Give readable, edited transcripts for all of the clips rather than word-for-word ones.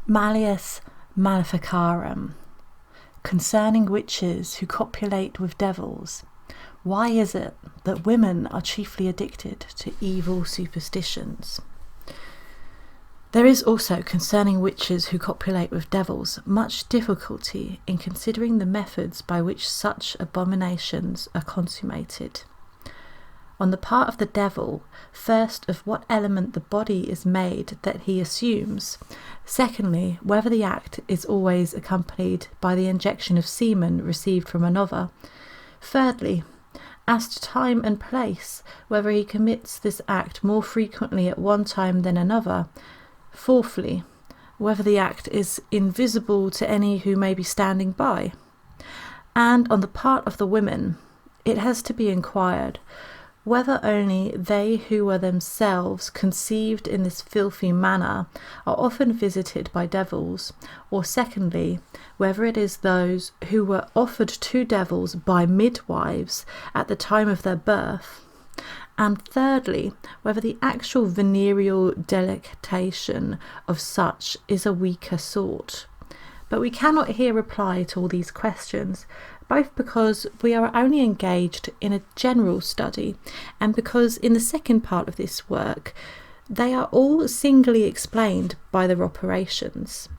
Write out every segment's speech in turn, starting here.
Malleus Maleficarum, concerning witches who copulate with devils. Why is it that women are chiefly addicted to evil superstitions? There is also, concerning witches who copulate with devils, much difficulty in considering the methods by which such abominations are consummated. On the part of the devil, first, of what element the body is made that he assumes; secondly, whether the act is always accompanied by the injection of semen received from another; thirdly, as to time and place, whether he commits this act more frequently at one time than another; fourthly, whether the act is invisible to any who may be standing by. And on the part of the women, it has to be inquired whether only they who were themselves conceived in this filthy manner are often visited by devils, or secondly, whether it is those who were offered to devils by midwives at the time of their birth, and thirdly, whether the actual venereal delectation of such is a weaker sort. But we cannot here reply to all these questions, both because we are only engaged in a general study, and because in the second part of this work they are all singly explained by their operations,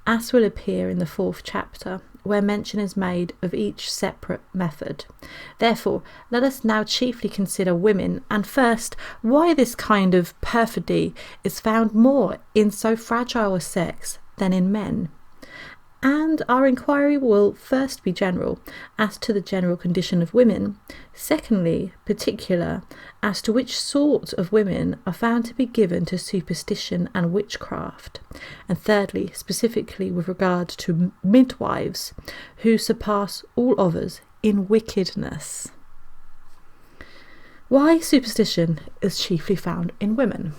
as will appear in the 4th chapter, where mention is made of each separate method. Therefore, let us now chiefly consider women, and first, why this kind of perfidy is found more in so fragile a sex than in men. And our inquiry will first be general, as to the general condition of women; secondly, particular, as to which sort of women are found to be given to superstition and witchcraft; and thirdly, specifically with regard to midwives, who surpass all others in wickedness. Why superstition is chiefly found in women.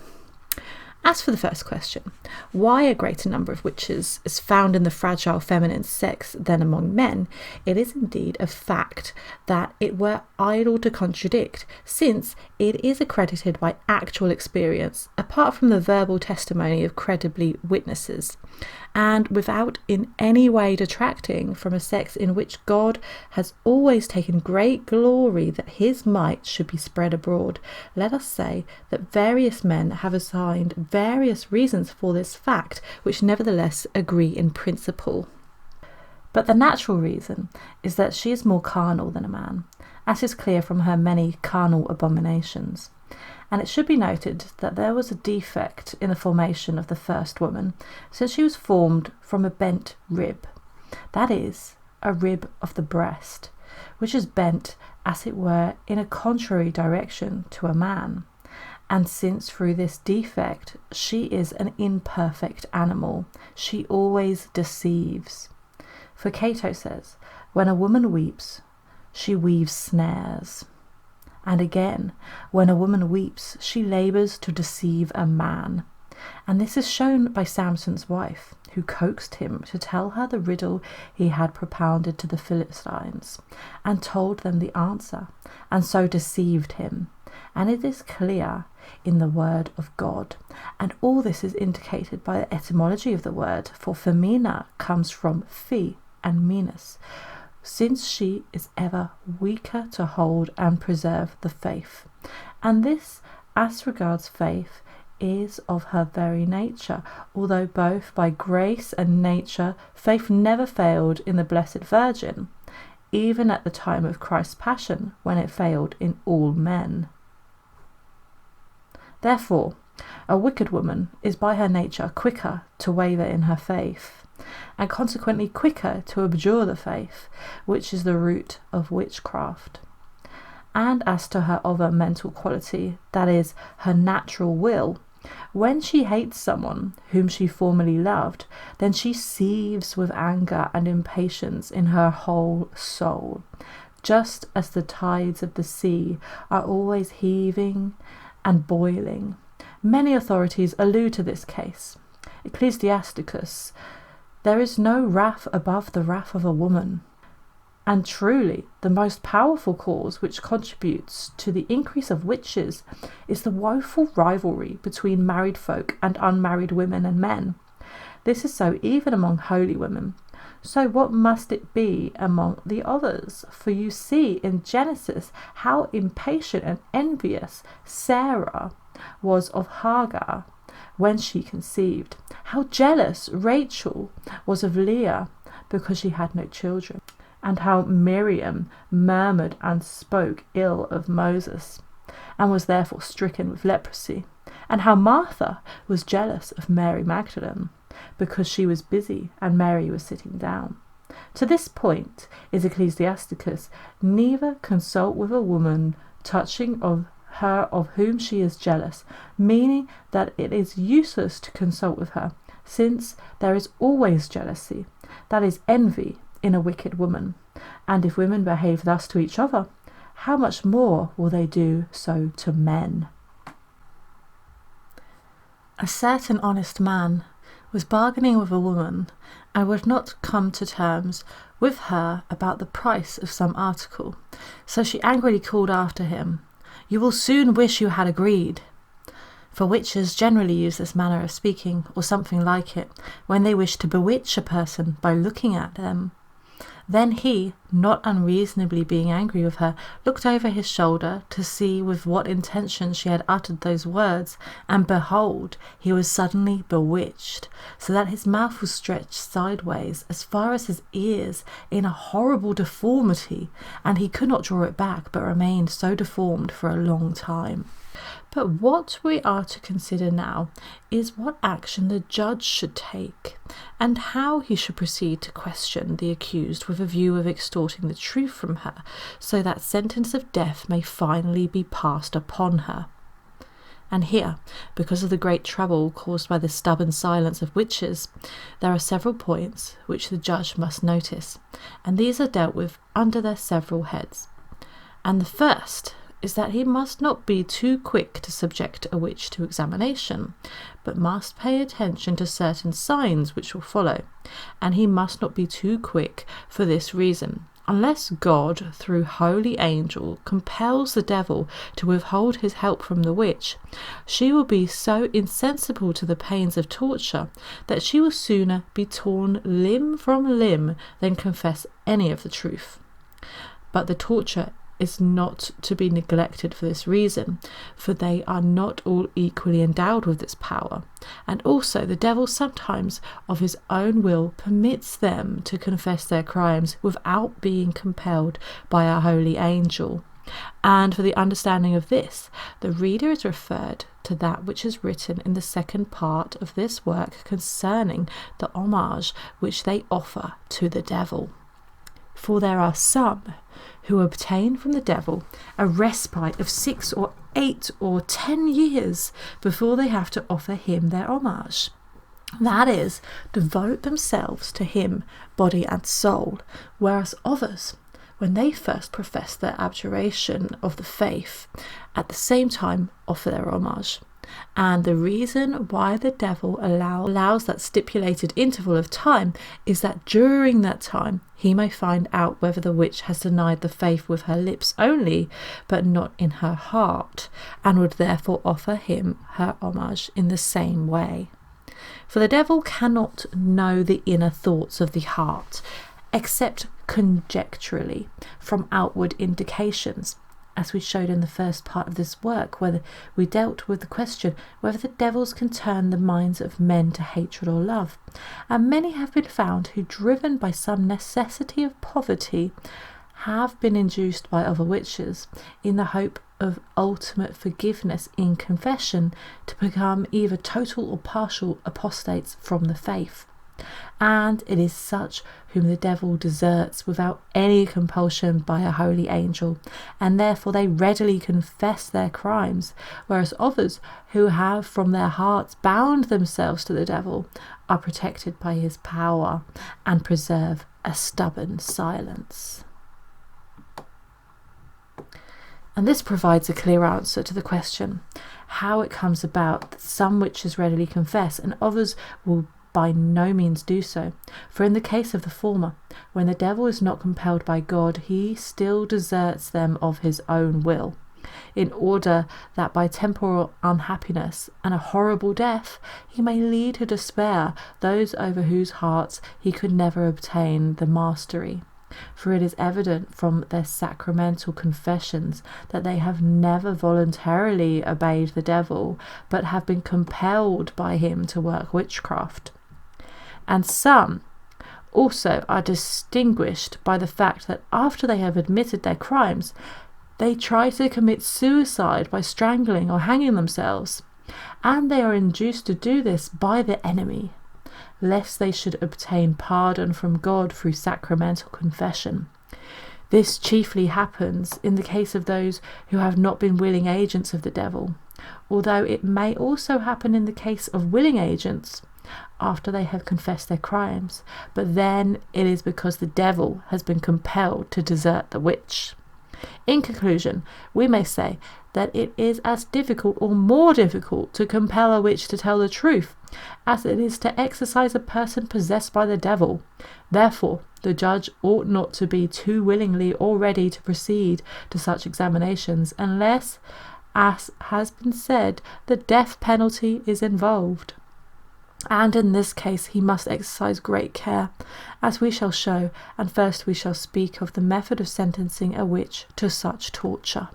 As for the first question, why a greater number of witches is found in the fragile feminine sex than among men, it is indeed a fact that it were idle to contradict, since it is accredited by actual experience, apart from the verbal testimony of credibly witnesses, and without in any way detracting from a sex in which God has always taken great glory that his might should be spread abroad. Let us say that various men have assigned various reasons for this fact, which nevertheless agree in principle. But the natural reason is that she is more carnal than a man, as is clear from her many carnal abominations. And it should be noted that there was a defect in the formation of the first woman, since she was formed from a bent rib, that is, a rib of the breast, which is bent, as it were, in a contrary direction to a man. And since through this defect she is an imperfect animal, she always deceives. For Cato says, when a woman weeps, she weaves snares. And again, when a woman weeps, she labours to deceive a man. And this is shown by Samson's wife, who coaxed him to tell her the riddle he had propounded to the Philistines, and told them the answer, and so deceived him. And it is clear in the word of God. And all this is indicated by the etymology of the word, for femina comes from fe and minus, since she is ever weaker to hold and preserve the faith. And this, as regards faith, is of her very nature, although both by grace and nature faith never failed in the Blessed Virgin, even at the time of Christ's Passion, when it failed in all men. Therefore, a wicked woman is by her nature quicker to waver in her faith, and consequently quicker to abjure the faith, which is the root of witchcraft. And as to her other mental quality, that is, her natural will, when she hates someone whom she formerly loved, then she seethes with anger and impatience in her whole soul, just as the tides of the sea are always heaving and boiling. Many authorities allude to this case. Ecclesiasticus, there is no wrath above the wrath of a woman. And truly, the most powerful cause which contributes to the increase of witches is the woeful rivalry between married folk and unmarried women and men. This is so even among holy women. So what must it be among the others? For you see in Genesis how impatient and envious Sarah was of Hagar when she conceived, how jealous Rachel was of Leah because she had no children, and how Miriam murmured and spoke ill of Moses, and was therefore stricken with leprosy, and how Martha was jealous of Mary Magdalene, because she was busy and Mary was sitting down. To this point is Ecclesiasticus, neither consult with a woman touching of her of whom she is jealous, meaning that it is useless to consult with her, since there is always jealousy, that is envy, in a wicked woman. And if women behave thus to each other, how much more will they do so to men? A certain honest man was bargaining with a woman and would not come to terms with her about the price of some article. So she angrily called after him, "You will soon wish you had agreed." For witches generally use this manner of speaking, or something like it, when they wish to bewitch a person by looking at them. Then he, not unreasonably being angry with her, looked over his shoulder to see with what intention she had uttered those words, and behold, he was suddenly bewitched, so that his mouth was stretched sideways as far as his ears in a horrible deformity, and he could not draw it back, but remained so deformed for a long time. But what we are to consider now is what action the judge should take, and how he should proceed to question the accused with a view of extorting the truth from her, so that sentence of death may finally be passed upon her. And here, because of the great trouble caused by the stubborn silence of witches, there are several points which the judge must notice, and these are dealt with under their several heads. And the first is that he must not be too quick to subject a witch to examination, but must pay attention to certain signs which will follow, and he must not be too quick for this reason. Unless God, through holy angel, compels the devil to withhold his help from the witch, she will be so insensible to the pains of torture that she will sooner be torn limb from limb than confess any of the truth. But the torture is not to be neglected for this reason, for they are not all equally endowed with this power, and also the devil sometimes of his own will permits them to confess their crimes without being compelled by a holy angel. And for the understanding of this, the reader is referred to that which is written in the second part of this work concerning the homage which they offer to the devil. For there are some who obtain from the devil a respite of 6 or 8 or 10 years before they have to offer him their homage. That is, devote themselves to him, body and soul, whereas others, when they first profess their abjuration of the faith, at the same time offer their homage. And the reason why the devil allows that stipulated interval of time is that during that time he may find out whether the witch has denied the faith with her lips only, but not in her heart, and would therefore offer him her homage in the same way. For the devil cannot know the inner thoughts of the heart, except conjecturally from outward indications, as we showed in the first part of this work, where we dealt with the question whether the devils can turn the minds of men to hatred or love. And many have been found who, driven by some necessity of poverty, have been induced by other witches, in the hope of ultimate forgiveness in confession, to become either total or partial apostates from the faith. And it is such whom the devil deserts without any compulsion by a holy angel, and therefore they readily confess their crimes, whereas others who have from their hearts bound themselves to the devil are protected by his power and preserve a stubborn silence. And this provides a clear answer to the question how it comes about that some witches readily confess and others will by no means do so. For in the case of the former, when the devil is not compelled by God, he still deserts them of his own will. in order that by temporal unhappiness and a horrible death he may lead to despair those over whose hearts he could never obtain the mastery. For it is evident from their sacramental confessions that they have never voluntarily obeyed the devil, but have been compelled by him to work witchcraft. And some also are distinguished by the fact that after they have admitted their crimes, they try to commit suicide by strangling or hanging themselves, and they are induced to do this by the enemy, lest they should obtain pardon from God through sacramental confession. This chiefly happens in the case of those who have not been willing agents of the devil, although it may also happen in the case of willing agents after they have confessed their crimes, but then it is because the devil has been compelled to desert the witch. In conclusion, we may say that it is as difficult or more difficult to compel a witch to tell the truth as it is to exorcise a person possessed by the devil. Therefore, the judge ought not to be too willingly or ready to proceed to such examinations unless, as has been said, the death penalty is involved. And in this case he must exercise great care, as we shall show, and first we shall speak of the method of sentencing a witch to such torture.